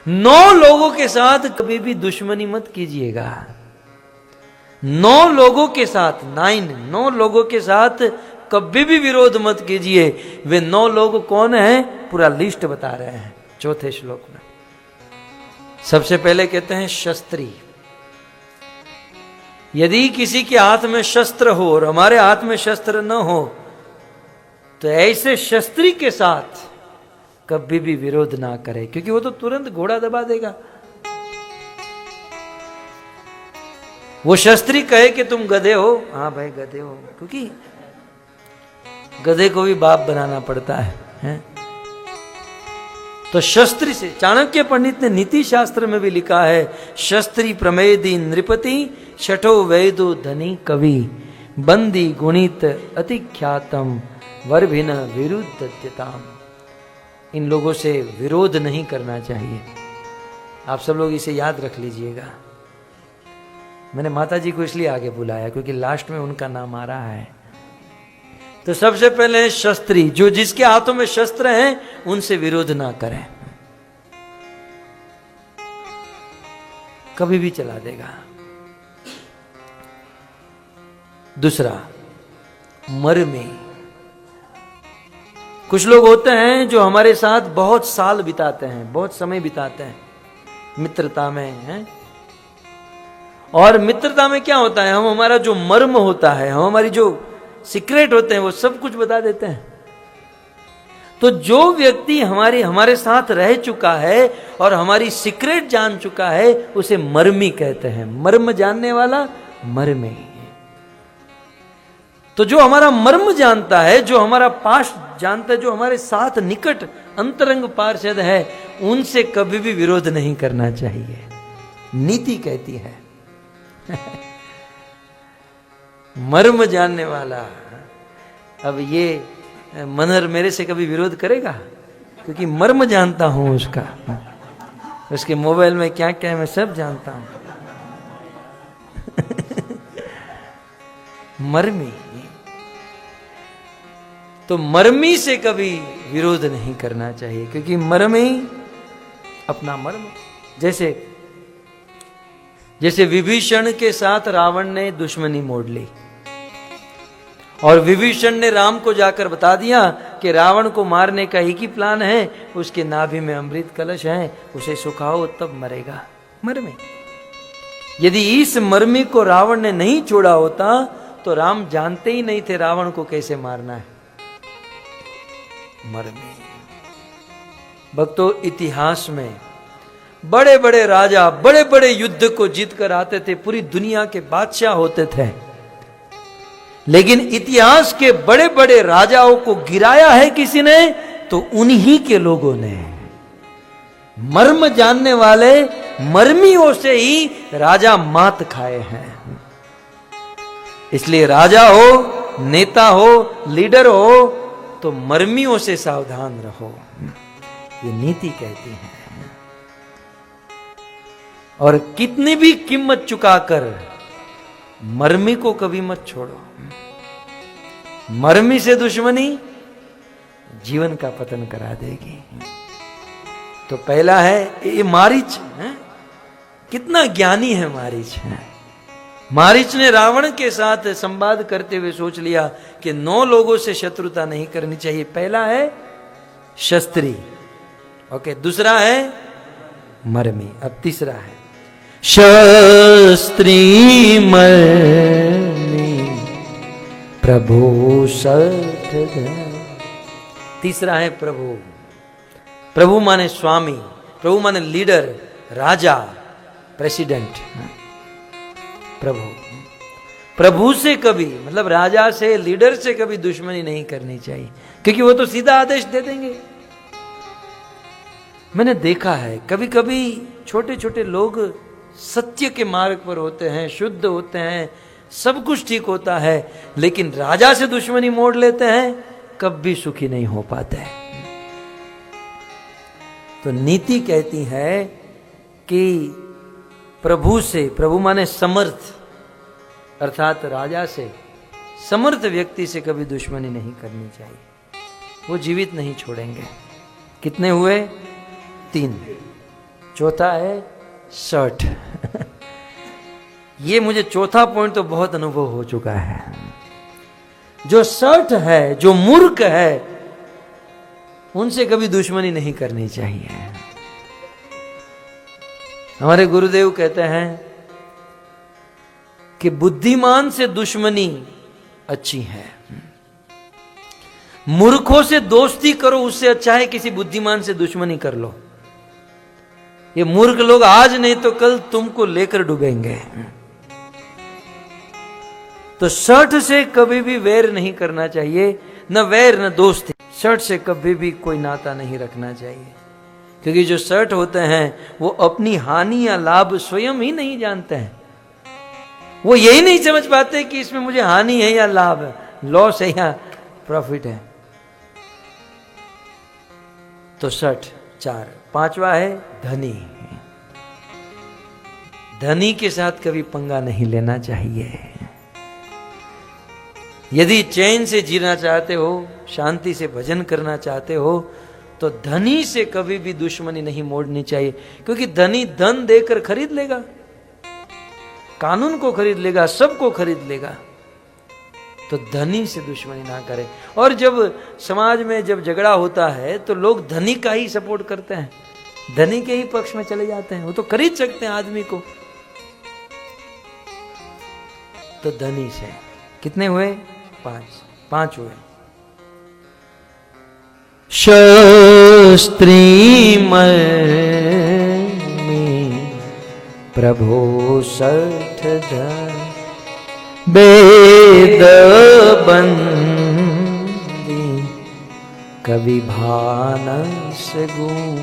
9 लोगों के साथ कभी भी दुश्मनी मत कीजिएगा। 9 लोगों के साथ 9 लोगों के साथ कभी भी विरोध मत कीजिए। वे 9 लोग कौन हैं? पूरा लिस्ट बता रहे हैं 4थे श्लोक में। सबसे पहले कहते हैं शस्त्री। यदि किसी के हाथ में शस्त्र हो और हमारे हाथ में शस्त्र न हो तो ऐसे शस्त्री के साथ कभी भी विरोध ना करें, क्योंकि वो तो तुरंत घोड़ा दबा देगा। वो शस्त्री कहे कि तुम गधे हो, हाँ भाई गधे हो, क्योंकि गधे को भी बाप बनाना पड़ता है? तो शस्त्री से, चाणक्य पंडित ने नीति शास्त्र में भी लिखा है, शस्त्री प्रमेदी नृपति शठो वैदो धनी कवि बंदी गुणित अति ख्यातम वर्भिन विरुद्धत्यताम। इन लोगों से विरोध नहीं करना चाहिए। आप सब लोग इसे याद रख लीजिएगा। मैंने माता जी को इसलिए आगे बुलाया क्योंकि लास्ट में उनका नाम आ रहा है। तो सबसे पहले शस्त्री, जो जिसके हाथों में शस्त्र हैं उनसे विरोध ना करें, कभी भी चला देगा। दूसरा, मर्मी। कुछ लोग होते हैं जो हमारे साथ बहुत साल बिताते हैं, बहुत समय बिताते हैं मित्रता में हैं। और मित्रता में क्या होता है, हम हमारा जो मर्म होता है, हम हमारी जो सीक्रेट होते हैं वो सब कुछ बता देते हैं। तो जो व्यक्ति हमारे साथ रह चुका है और हमारी सीक्रेट जान चुका है उसे मर्मी कहते हैं। मर्म जानने वाला मर्मी। तो जो हमारा मर्म जानता है, जो हमारा पास्ट जानता है, जो हमारे साथ निकट अंतरंग पार्षद है, उनसे कभी भी विरोध नहीं करना चाहिए, नीति कहती है। मर्म जानने वाला। अब ये मनहर मेरे से कभी विरोध करेगा क्योंकि मर्म जानता हूं उसका, उसके मोबाइल में क्या क्या है मैं सब जानता हूं। मर्मी। तो मर्मी से कभी विरोध नहीं करना चाहिए क्योंकि मर्मी अपना मर्म। जैसे विभीषण के साथ रावण ने दुश्मनी मोड़ ली और विभीषण ने राम को जाकर बता दिया कि रावण को मारने का एक ही प्लान है, उसके नाभि में अमृत कलश है, उसे सुखाओ तब मरेगा। मर्मी। यदि इस मर्मी को रावण ने नहीं छोड़ा होता तो राम जानते ही नहीं थे रावण को कैसे मारना है। मर्मी। भक्तों, इतिहास में बड़े बड़े राजा बड़े बड़े युद्ध को जीत कर आते थे, पूरी दुनिया के बादशाह होते थे, लेकिन इतिहास के बड़े बड़े राजाओं को गिराया है किसी ने तो उन्हीं के लोगों ने। मर्म जानने वाले मर्मियों से ही राजा मात खाए हैं। इसलिए राजा हो, नेता हो, लीडर हो तो मर्मियों से सावधान रहो, ये नीति कहती है। और कितनी भी कीमत चुकाकर मर्मी को कभी मत छोड़ो। मर्मी से दुश्मनी जीवन का पतन करा देगी। तो पहला है ये मारीच है? कितना ज्ञानी है मारीच है। मारीच ने रावण के साथ संवाद करते हुए सोच लिया कि 9 लोगों से शत्रुता नहीं करनी चाहिए। पहला है शस्त्री, ओके, दूसरा है मर्मी, अब तीसरा है शस्त्री मर्मी प्रभु सठ। तीसरा है प्रभु। प्रभु माने स्वामी, प्रभु माने लीडर, राजा, प्रेसिडेंट। प्रभु, प्रभु से कभी मतलब राजा से, लीडर से कभी दुश्मनी नहीं करनी चाहिए क्योंकि वो तो सीधा आदेश दे देंगे। मैंने देखा है कभी कभी छोटे छोटे लोग सत्य के मार्ग पर होते हैं, शुद्ध होते हैं, सब कुछ ठीक होता है, लेकिन राजा से दुश्मनी मोड़ लेते हैं, कभी सुखी नहीं हो पाते। तो नीति कहती है कि प्रभु से, प्रभु माने समर्थ, अर्थात राजा से, समर्थ व्यक्ति से कभी दुश्मनी नहीं करनी चाहिए। वो जीवित नहीं छोड़ेंगे। कितने हुए? 3। चौथा है शर्ट। ये मुझे चौथा पॉइंट तो बहुत अनुभव हो चुका है। जो शर्ट है, जो मूर्ख है, उनसे कभी दुश्मनी नहीं करनी चाहिए। हमारे गुरुदेव कहते हैं कि बुद्धिमान से दुश्मनी अच्छी है, मूर्खों से दोस्ती करो उससे अच्छा है किसी बुद्धिमान से दुश्मनी कर लो। ये मूर्ख लोग आज नहीं तो कल तुमको लेकर डूबेंगे। तो शर्ट से कभी भी वैर नहीं करना चाहिए, न वैर न दोस्ती। शर्ट से कभी भी कोई नाता नहीं रखना चाहिए, क्योंकि जो शर्ट होते हैं वो अपनी हानि या लाभ स्वयं ही नहीं जानते हैं। वो यही नहीं समझ पाते कि इसमें मुझे हानि है या लाभ है, लॉस है या प्रॉफिट है। तो शर्ट 4। 5वां है धनी। धनी के साथ कभी पंगा नहीं लेना चाहिए। यदि चैन से जीना चाहते हो, शांति से भजन करना चाहते हो, तो धनी से कभी भी दुश्मनी नहीं मोड़नी चाहिए, क्योंकि धनी धन देकर खरीद लेगा, कानून को खरीद लेगा, सबको खरीद लेगा। तो धनी से दुश्मनी ना करें। और जब समाज में जब झगड़ा होता है तो लोग धनी का ही सपोर्ट करते हैं, धनी के ही पक्ष में चले जाते हैं। वो तो खरीद सकते हैं आदमी को। तो धनी से कितने हुए? 5 हुए। शस्त्री में प्रभो 60 धन, वेद बंदी कवि भानस गुण।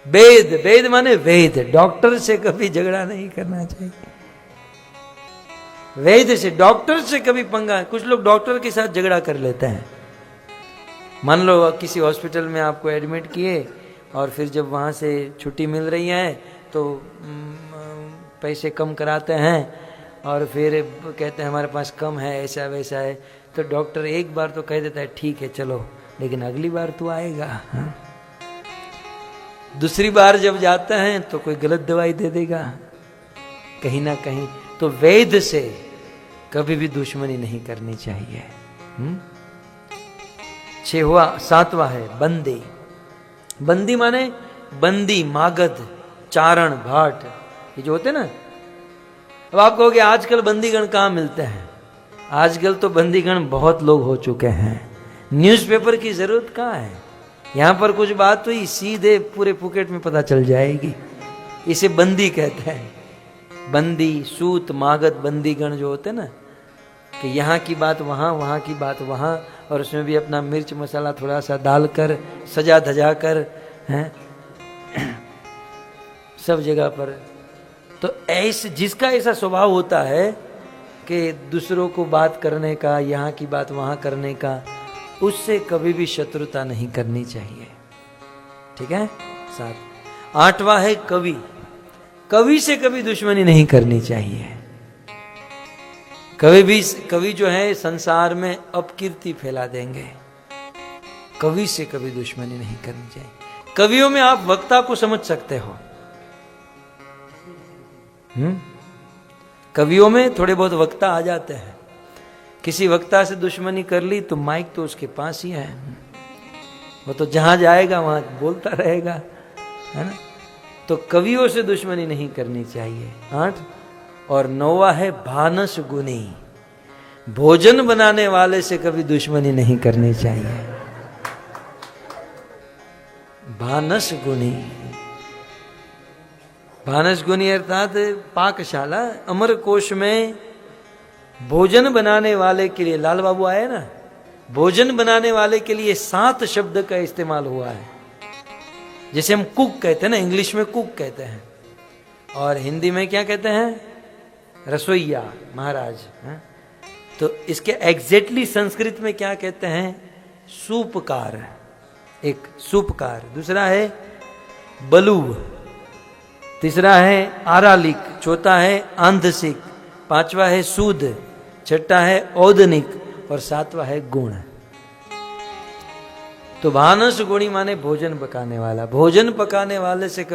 वेद, वेद माने वेद। डॉक्टर से कभी झगड़ा नहीं करना चाहिए। वेद से, डॉक्टर से कभी पंगा। कुछ लोग डॉक्टर के साथ झगड़ा कर लेते हैं। मान लो किसी हॉस्पिटल में आपको एडमिट किए और फिर जब वहाँ से छुट्टी मिल रही है तो पैसे कम कराते हैं और फिर कहते हैं हमारे पास कम है, ऐसा वैसा है। तो डॉक्टर एक बार तो कह देता है ठीक है चलो, लेकिन अगली बार तू आएगा। हाँ? दूसरी बार जब जाते हैं तो कोई गलत दवाई दे देगा कहीं ना कहीं। तो वेद से कभी भी दुश्मनी नहीं करनी चाहिए। 7वां है बंदी। बंदी माने बंदी, मागध, चारण, भाट, ये जो होते ना। अब आप कहोगे आजकल बंदीगण कहाँ मिलते हैं? आजकल तो बंदीगण बहुत लोग हो चुके हैं। न्यूज़पेपर की जरूरत कहाँ है? यहां पर कुछ बात हुई सीधे पूरे पुकेट में पता चल जाएगी। इसे बंदी कहते हैं। बंदी, सूत, मागध, बंदीगण जो होते ना, कि यहाँ की बात वहाँ, वहाँ की बात वहाँ, और उसमें भी अपना मिर्च मसाला थोड़ा सा डालकर सजा धजा कर हैं सब जगह पर। तो ऐसे जिसका ऐसा स्वभाव होता है कि दूसरों को बात करने का, यहाँ की बात वहाँ करने का, उससे कभी भी शत्रुता नहीं करनी चाहिए। ठीक है? 7। 8वां है कवि। कवि से कभी दुश्मनी नहीं करनी चाहिए। कवि जो है संसार में अपकीर्ति फैला देंगे। कवि से कभी दुश्मनी नहीं करनी चाहिए। कवियों में आप वक्ता को समझ सकते हो। कवियों में थोड़े बहुत वक्ता आ जाते हैं। किसी वक्ता से दुश्मनी कर ली तो माइक तो उसके पास ही है, वो तो जहां जाएगा वहां बोलता रहेगा, है ना। तो कवियों से दुश्मनी नहीं करनी चाहिए। 8 और 9वां है भानस गुनी। भोजन बनाने वाले से कभी दुश्मनी नहीं करनी चाहिए। भानस गुनी, भानस गुनी अर्थात पाकशाला। अमर कोश में भोजन बनाने वाले के लिए, लाल बाबू आए ना, भोजन बनाने वाले के लिए 7 शब्द का इस्तेमाल हुआ है। जैसे हम कुक कहते हैं ना, इंग्लिश में कुक कहते हैं, और हिंदी में क्या कहते हैं? रसोइया, महाराज। तो इसके एग्जैक्टली संस्कृत में क्या कहते हैं? सूपकार। एक सूपकार, दूसरा है बलू, तीसरा है आरालिक, चौथा है आंधसिक, 5वां है सूद, 6वां है औदनिक और 7वां है गुण। तो तो भानस गुणी माने भोजन पकाने वाला, भोजन पकाने वाले से कभी